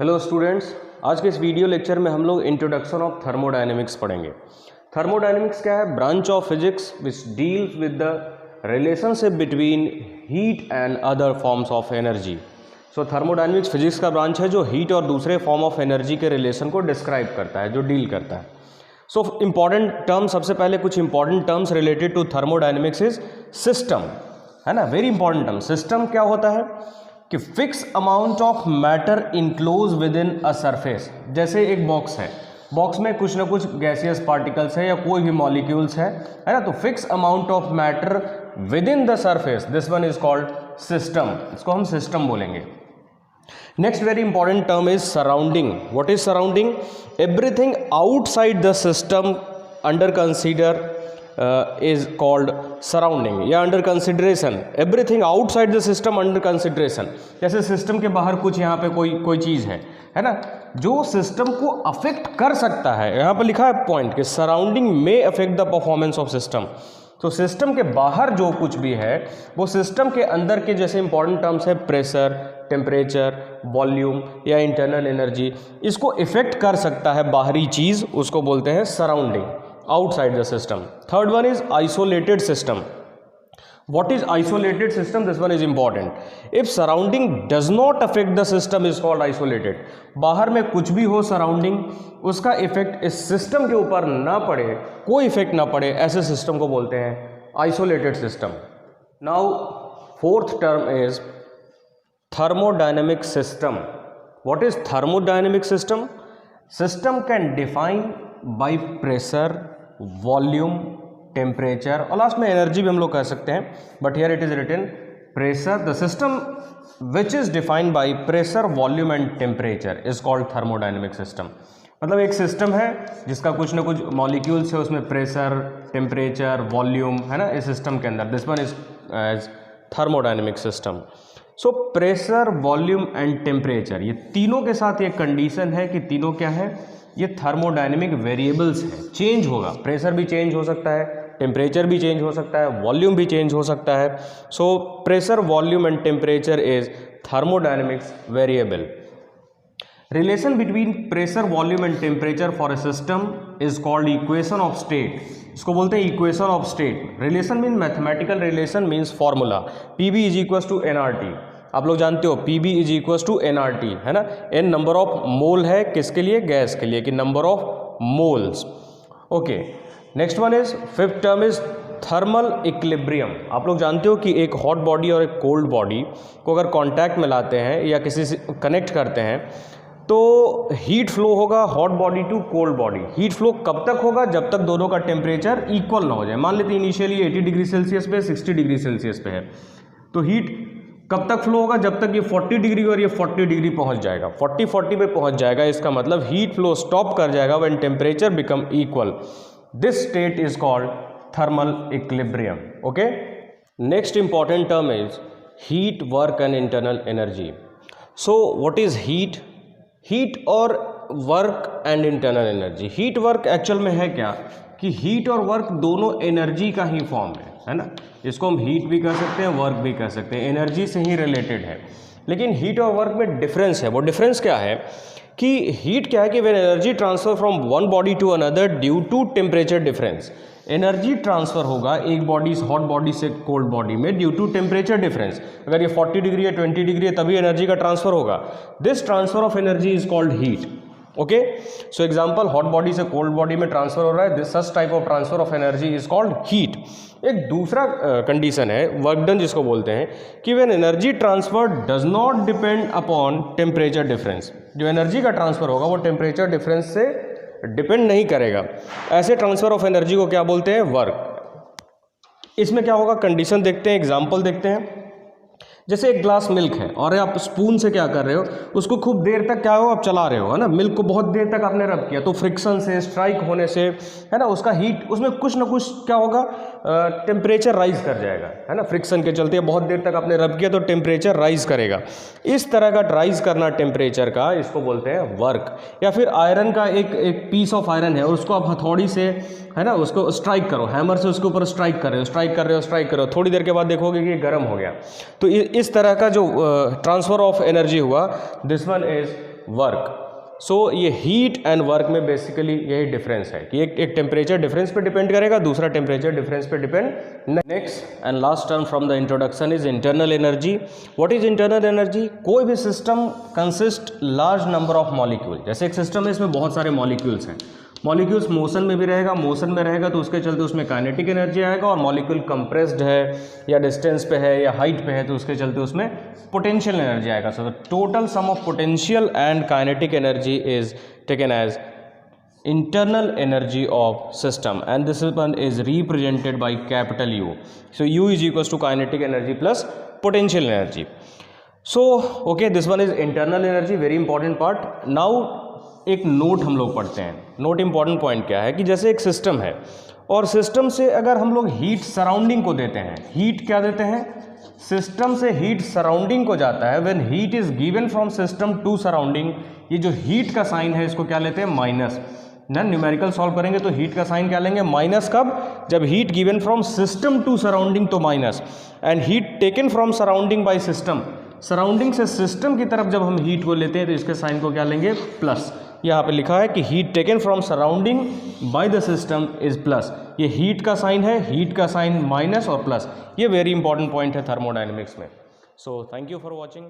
Hello students, आज के इस वीडियो लेक्चर में हम लोग इंट्रोडक्शन ऑफ थर्मोडायनेमिक्स पढ़ेंगे। थर्मोडायनेमिक्स क्या है? Branch of physics which deals with the relationship between heat and other forms of energy. So thermodynamics physics का ब्रांच है जो हीट और दूसरे फॉर्म ऑफ एनर्जी के रिलेशन को डिस्क्राइब करता है, जो डील करता है। सो इंपॉर्टेंट टर्म, सबसे पहले कुछ important terms related to thermodynamics is system, है ना, वेरी इंपॉर्टेंट टर्म। सिस्टम क्या होता है कि fix amount of matter enclose with in a surface. जैसे एक बॉक्स है, बॉक्स में कुछ ना कुछ गैसियस पार्टिकल्स है या कोई भी मॉलिक्यूल्स है ना, तो fix amount of matter with in the surface, this one is called system. इसको हम सिस्टम बोलेंगे। Next very important term is surrounding. What is surrounding? Everything outside the system under consider is called surrounding या under consideration। everything outside the system under consideration। जैसे system के बाहर कुछ यहाँ पे कोई चीज़ है ना, जो सिस्टम को अफेक्ट कर सकता है। यहाँ पर लिखा है पॉइंट कि सराउंडिंग में affect the performance of system. तो सिस्टम के बाहर जो कुछ भी है वो सिस्टम के अंदर के, जैसे इंपॉर्टेंट टर्म्स है प्रेशर, टेम्परेचर, वॉल्यूम या इंटरनल एनर्जी, इसको इफेक्ट कर सकता है बाहरी चीज़, उसको बोलते हैं surrounding, outside the system। Third one is isolated system। What is isolated system? This one is important। If surrounding does not affect the system is called isolated। बाहर में कुछ भी हो सराउंडिंग, उसका इफेक्ट इस सिस्टम के ऊपर ना पड़े, कोई इफेक्ट ना पड़े, ऐसे सिस्टम को बोलते हैं isolated system. Now fourth term is thermodynamic system. What is thermodynamic system? System can define by pressure, volume, temperature और लास्ट में एनर्जी भी हम लोग कह सकते हैं, but here it is written pressure. The system which is defined by pressure, volume and temperature is called thermodynamic system. मतलब एक सिस्टम है जिसका कुछ ना कुछ मॉलिक्यूल्स है, उसमें प्रेशर, टेम्परेचर, वॉल्यूम है ना, इस सिस्टम के अंदर। This one is as thermodynamic system. So pressure, volume and temperature, ये तीनों के साथ एक कंडीशन है कि तीनों क्या है, ये थर्मोडायनेमिक वेरिएबल्स हैं, चेंज होगा। प्रेशर भी चेंज हो सकता है, टेम्परेचर भी चेंज हो सकता है, वॉल्यूम भी चेंज हो सकता है। So pressure, volume and temperature is thermodynamics variable. Relation between pressure, volume and temperature for a system is called equation of state. इसको बोलते हैं equation of state. Relation mean mathematical relation, means formula PV is equal to NRT। आप लोग जानते हो PV is equal to NRT, है ना। N number of mole है किसके लिए? गैस के लिए, कि number of moles. Okay, next one is fifth term is thermal equilibrium. आप लोग जानते हो कि एक हॉट बॉडी और एक कोल्ड बॉडी को अगर कांटेक्ट में लाते हैं या किसी से कनेक्ट करते हैं तो हीट फ्लो होगा hot body to cold body. Heat flow कब तक होगा? जब तक दोनों का टेम्परेचर इक्वल ना हो जाए। मान लेते हैं इनिशियली 80 डिग्री सेल्सियस पे, 60 डिग्री सेल्सियस पे है, तो हीट कब तक फ्लो होगा? जब तक ये 40 डिग्री और ये 40 डिग्री पहुंच जाएगा, 40 पे पहुंच जाएगा। इसका मतलब हीट फ्लो स्टॉप कर जाएगा when temperature become equal. This state is called thermal equilibrium. Okay, next important term is heat, work and internal energy. So what is heat? Heat और work and internal energy. Heat work actual में है क्या कि heat और work दोनों energy का ही form है ना। इसको हम हीट भी कह सकते हैं, वर्क भी कह सकते हैं, एनर्जी से ही रिलेटेड है। लेकिन हीट और वर्क में डिफरेंस है। वो डिफरेंस क्या है कि हीट क्या है कि when energy transfer from one body to another due to temperature difference. Energy transfer होगा एक बॉडी, हॉट बॉडी से कोल्ड बॉडी में, ड्यू टू टेम्परेचर डिफरेंस। अगर ये 40 डिग्री या 20 डिग्री है तभी एनर्जी का ट्रांसफर होगा। This transfer of energy is called heat. Okay, so example, hot body से कोल्ड बॉडी में ट्रांसफर हो रहा है, this such type of transfer of energy is called heat. एक दूसरा कंडीशन है वर्क डन, जिसको बोलते हैं कि when energy transfer does not depend upon temperature difference. जो एनर्जी का ट्रांसफर होगा वो टेम्परेचर डिफरेंस से डिपेंड नहीं करेगा। ऐसे ट्रांसफर ऑफ एनर्जी को क्या बोलते हैं? वर्क। इसमें क्या होगा? कंडीशन देखते हैं, एग्जाम्पल देखते हैं। जैसे एक ग्लास मिल्क है और आप स्पून से क्या कर रहे हो, उसको खूब देर तक क्या हो आप चला रहे हो, है ना। मिल्क को बहुत देर तक आपने रब किया तो फ्रिक्शन से, स्ट्राइक होने से, है ना, उसका हीट, उसमें कुछ ना कुछ क्या होगा, टेम्परेचर राइज कर जाएगा, है ना। फ्रिक्शन के चलते बहुत देर तक आपने रब किया तो टेम्परेचर राइज करेगा। इस तरह का राइज करना टेम्परेचर का, इसको बोलते हैं वर्क। या फिर आयरन का एक पीस ऑफ आयरन है, उसको आप हथौड़ी से, है ना, उसको स्ट्राइक करो, हैमर से उसके ऊपर स्ट्राइक कर रहे हो, थोड़ी देर के बाद देखोगे कि गर्म हो गया। तो इस तरह का जो ट्रांसफर ऑफ एनर्जी हुआ, दिस वन इज वर्क। सो ये हीट एंड वर्क में बेसिकली यही डिफरेंस है कि एक टेम्परेचर डिफरेंस पे डिपेंड करेगा, दूसरा टेम्परेचर डिफरेंस पे depend. Next and last term from the introduction is internal energy. What is internal energy? कोई भी system consist large number of molecule. जैसे एक सिस्टम है, इसमें बहुत सारे मॉलिक्यूल्स हैं, मॉलिक्यूल्स मोशन में भी रहेगा, मोशन में रहेगा तो उसके चलते उसमें काइनेटिक एनर्जी आएगा, और मॉलिक्यूल कंप्रेस्ड है या डिस्टेंस पे है या हाइट पे है तो उसके चलते उसमें पोटेंशियल एनर्जी आएगा। So the total sum of potential and kinetic energy is taken as internal energy of system, and this one is represented by capital U. So U is equals to kinetic energy plus potential energy. So okay, this one is internal energy, very important part. Now एक note हम लोग पढ़ते हैं। Note important point क्या है कि जैसे एक सिस्टम है और सिस्टम से अगर हम लोग हीट सराउंडिंग को देते हैं, हीट क्या देते हैं, सिस्टम से हीट सराउंडिंग को जाता है। When heat is given from system to surrounding, ये जो हीट का साइन है इसको क्या लेते हैं, माइनस। ना न्यूमेरिकल सॉल्व करेंगे तो हीट का साइन क्या लेंगे, माइनस। कब? जब heat given from system to surrounding तो minus, and heat taken from surrounding by system, surrounding से सिस्टम की तरफ जब हम हीट को लेते हैं तो इसके साइन को क्या लेंगे, प्लस। यहाँ पे लिखा है कि heat taken from surrounding by the system is plus. ये हीट का साइन है, हीट का साइन माइनस और प्लस। ये वेरी इंपॉर्टेंट पॉइंट है थर्मोडायनेमिक्स में। So thank you for watching.